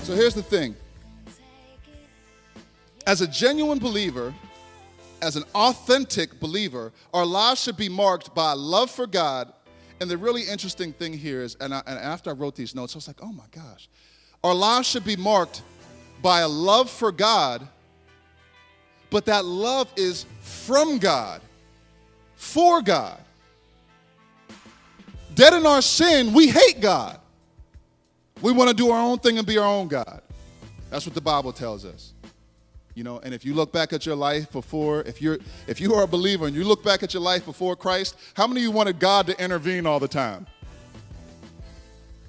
So here's the thing. As a genuine believer, as an authentic believer, our lives should be marked by love for God. And the really interesting thing here is, and after I wrote these notes, I was like, oh my gosh. Our lives should be marked by a love for God, but that love is from God, for God. Dead in our sin, we hate God. We want to do our own thing and be our own God. That's what the Bible tells us. You know, and if you look back at your life before, if you are a believer and you look back at your life before Christ, how many of you wanted God to intervene all the time?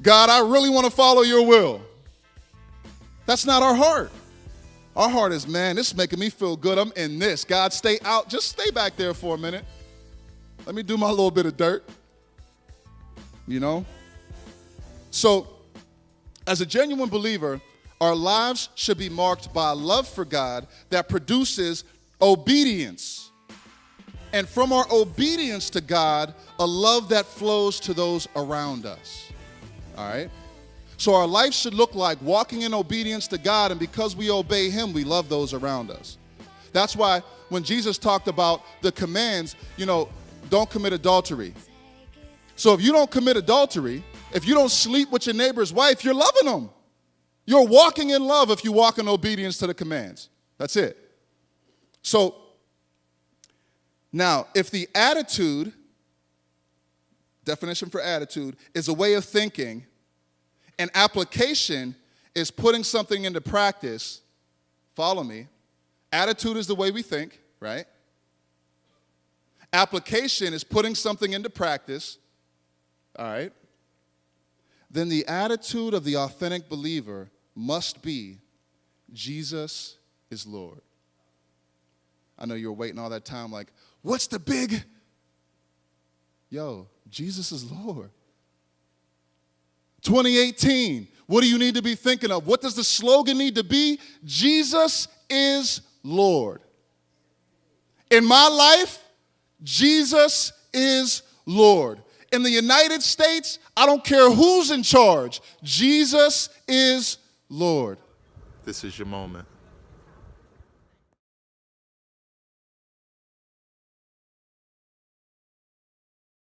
God, I really want to follow your will. That's not our heart. Our heart is, man, this is making me feel good. I'm in this. God, stay out. Just stay back there for a minute. Let me do my little bit of dirt. You know? So, as a genuine believer, our lives should be marked by a love for God that produces obedience. And from our obedience to God, a love that flows to those around us. All right? So our life should look like walking in obedience to God, and because we obey Him, we love those around us. That's why when Jesus talked about the commands, you know, don't commit adultery. So if you don't commit adultery, if you don't sleep with your neighbor's wife, you're loving them. You're walking in love if you walk in obedience to the commands. That's it. So, now, if the attitude, definition for attitude, is a way of thinking, and application is putting something into practice, follow me. Attitude is the way we think, right? Application is putting something into practice, all right? Then the attitude of the authentic believer must be, Jesus is Lord. I know you were waiting all that time like, what's the big? Yo, Jesus is Lord. 2018, what do you need to be thinking of? What does the slogan need to be? Jesus is Lord. In my life, Jesus is Lord. In the United States, I don't care who's in charge. Jesus is Lord. This is your moment.